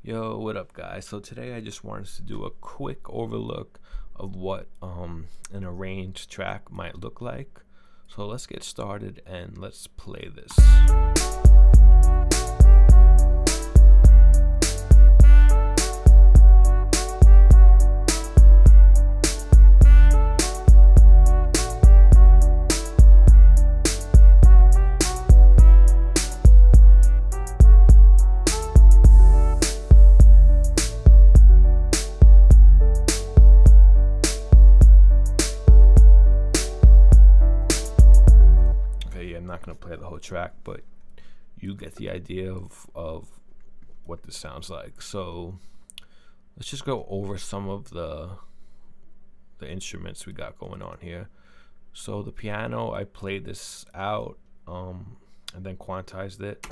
Yo, what up guys? So today I just wanted to do a quick overlook of what an arranged track might look like. So let's get started and let's play this. I'm not going to play the whole track, but you get the idea of what this sounds like. So let's just go over some of the instruments we got going on here. So the piano, I played this out and then quantized it.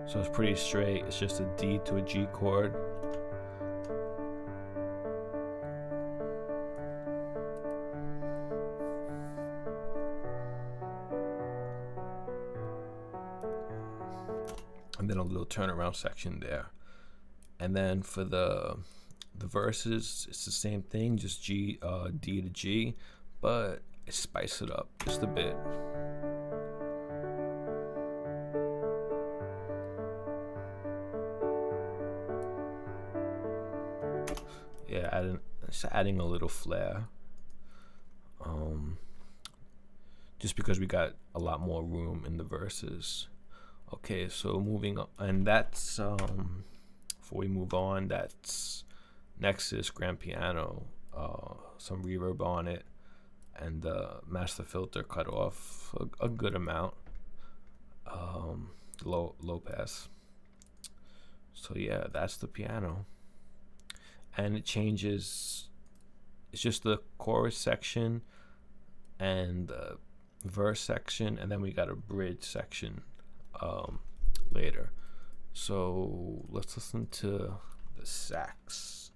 So it's pretty straight. It's just a D to a G chord. And then a little turnaround section there. And then for the verses, it's the same thing, just D to G, but I spice it up just a bit. Yeah, just adding a little flair. Just because we got a lot more room in the verses. Okay, so moving on, and that's before we move on, that's next is grand piano, some reverb on it, and the master filter cut off a good amount, low pass. So yeah, that's the piano, and it changes. It's just the chorus section and the verse section, and then we got a bridge section later. So let's listen to the sax.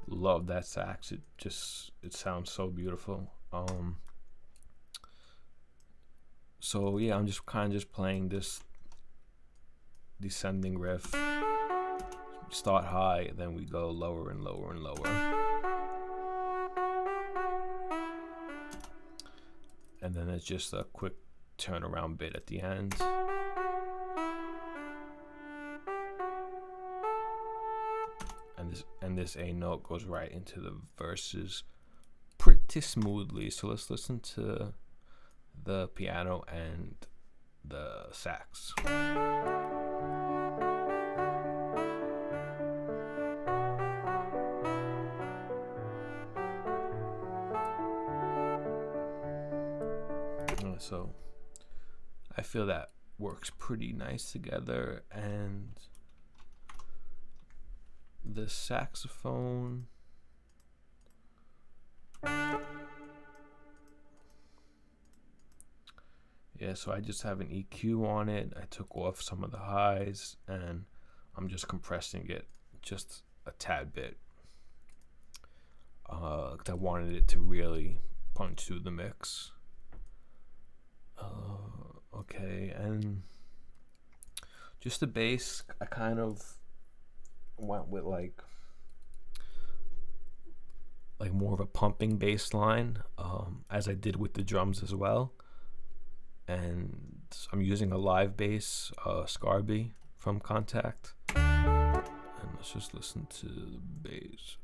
Love that sax. It sounds so beautiful. So yeah, I'm just kind of just playing this descending riff. Start high, and then we go lower and lower and lower. And then it's just a quick turnaround bit at the end. And this A note goes right into the verses pretty smoothly. So let's listen to the piano and the sax. So I feel that works pretty nice together, and the saxophone, yeah, so I just have an EQ on it. I took off some of the highs and I'm just compressing it just a tad bit, 'cause I wanted it to really punch through the mix. Okay, and just the bass, I kind of went with like more of a pumping bass line, as I did with the drums as well. And I'm using a live bass, Scarby from Contact. And let's just listen to the bass.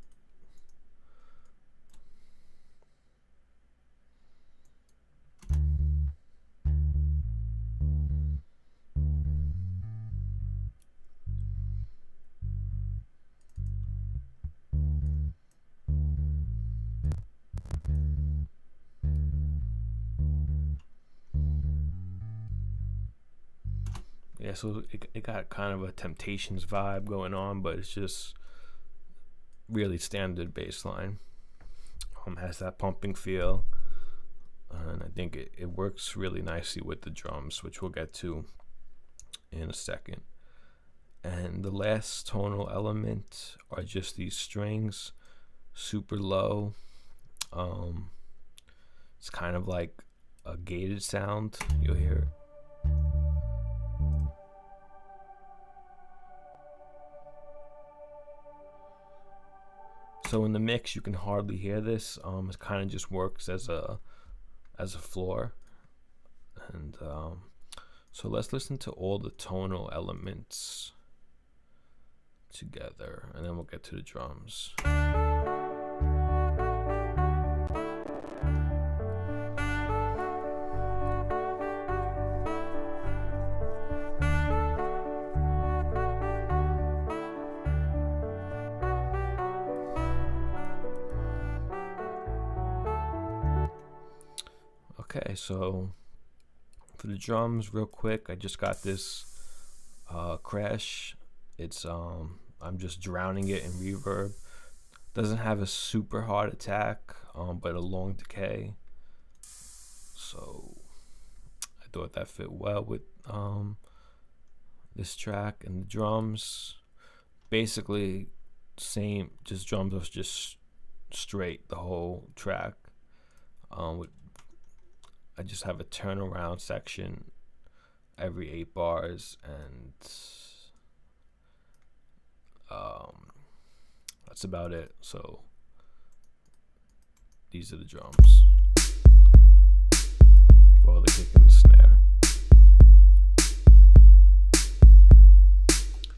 Yeah, so it got kind of a Temptations vibe going on, but it's just really standard bass line. Has that pumping feel, and I think it works really nicely with the drums, which we'll get to in a second. And the last tonal element are just these strings, super low. It's kind of like a gated sound. You'll hear it. So in the mix, you can hardly hear this. It kind of just works as a floor. And so let's listen to all the tonal elements together, and then we'll get to the drums. Okay, so for the drums, real quick, I just got this crash. It's I'm just drowning it in reverb. Doesn't have a super hard attack, but a long decay. So I thought that fit well with this track. And the drums, basically same, just drums was just straight the whole track. I just have a turnaround section every 8 bars, and that's about it. So these are the drums. Well, they're kicking the snare.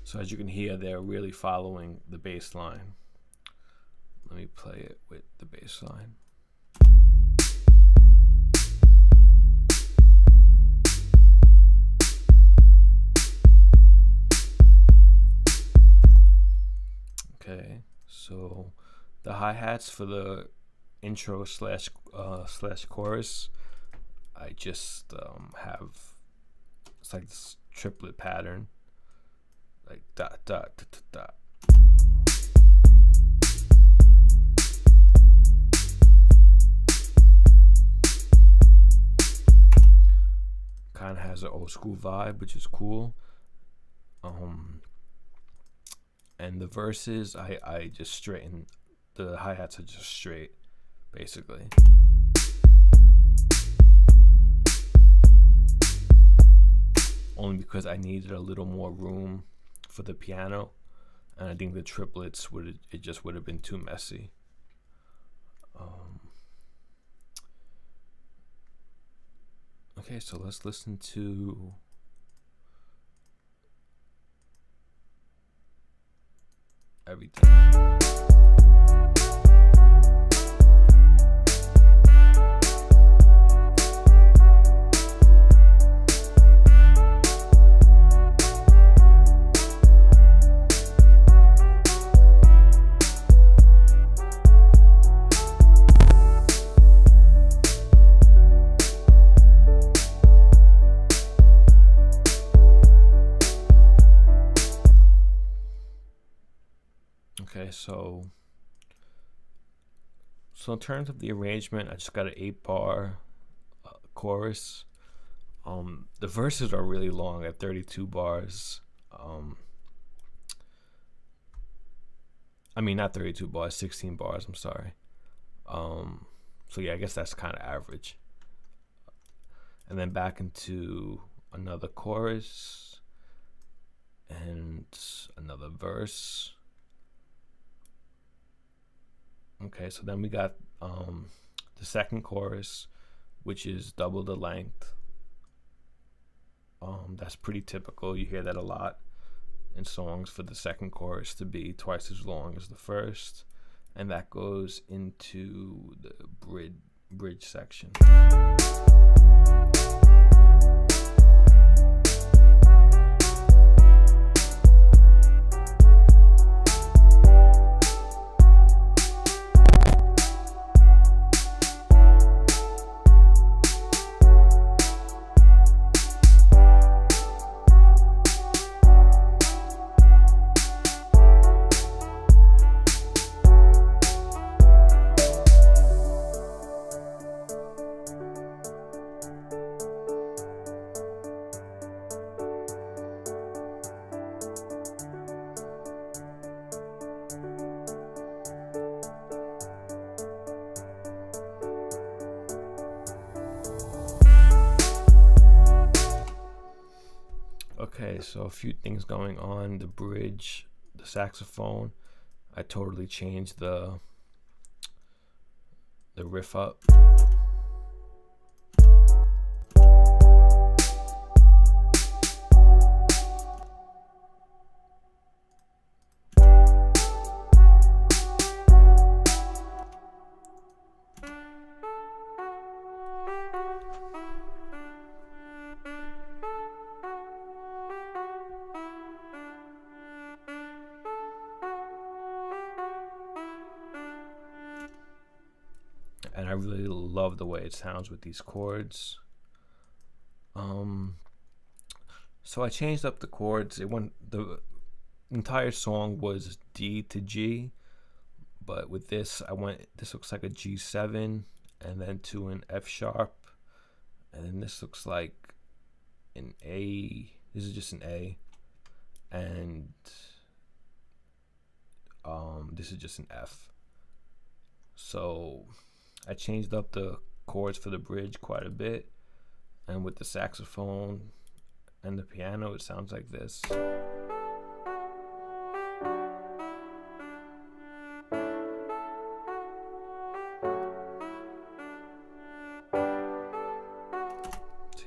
So as you can hear, they're really following the bass line. Let me play it with the bass line. Okay, so the hi-hats for the intro slash chorus, I just have, it's like this triplet pattern, like dot dot dot dot dot. Kind of has an old school vibe, which is cool. And the verses, I just straighten, the hi-hats are just straight, basically. Only because I needed a little more room for the piano, and I think the triplets it just would have been too messy. Okay, so let's listen to everything. Okay, so in terms of the arrangement, I just got an 8-bar chorus. The verses are really long at 32 bars. I mean, not 32 bars, 16 bars, I'm sorry. So yeah, I guess that's kind of average. And then back into another chorus and another verse. Okay, so then we got the second chorus, which is double the length. That's pretty typical. You hear that a lot in songs, for the second chorus to be twice as long as the first, and that goes into the bridge section. Okay, so a few things going on. The bridge, the saxophone, I totally changed the riff up. And I really love the way it sounds with these chords. So I changed up the chords. The entire song was D to G, but with this this looks like a G7, and then to an F sharp, and then this looks like an A. This is just an A, and this is just an F. So I changed up the chords for the bridge quite a bit, and with the saxophone and the piano, it sounds like this. So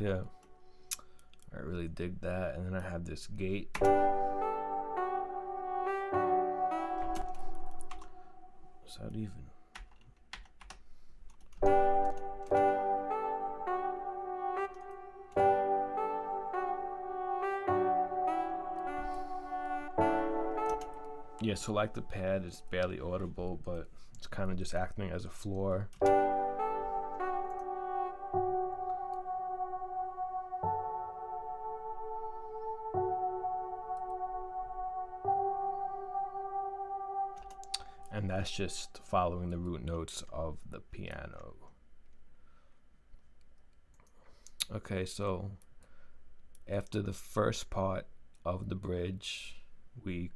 yeah, I really dig that. And then I have this gate. Is that even? Yeah, so like the pad, it's barely audible, but it's kind of just acting as a floor. And that's just following the root notes of the piano. Okay, so after the first part of the bridge, we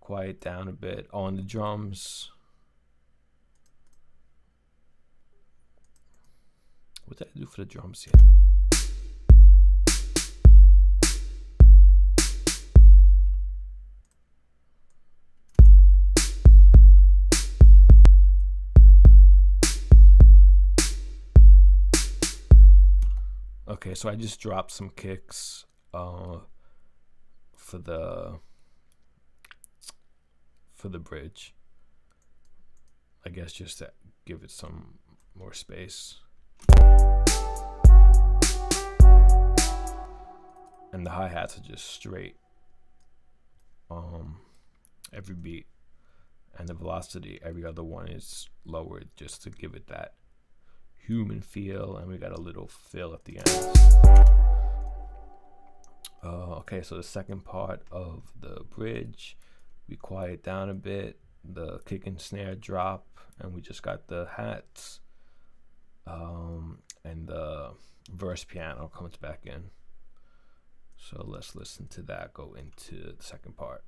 quiet down a bit on the drums. What did I do for the drums here? Okay, so I just dropped some kicks for the bridge, I guess, just to give it some more space. And the hi-hats are just straight every beat, and the velocity every other one is lowered just to give it that human feel, and we got a little fill at the end. Okay, so the second part of the bridge, we quiet down a bit, the kick and snare drop, and we just got the hats, and the verse piano comes back in. So let's listen to that go into the second part.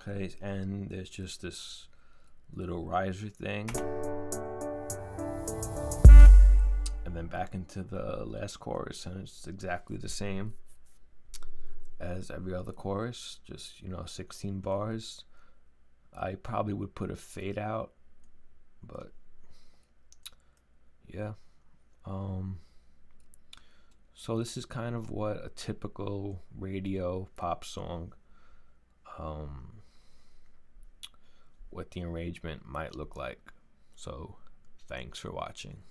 Okay, and there's just this little riser thing, and then back into the last chorus, and it's exactly the same as every other chorus, just, you know, 16 bars. I probably would put a fade out, but yeah. So this is kind of what a typical radio pop song, what the arrangement might look like. So thanks for watching.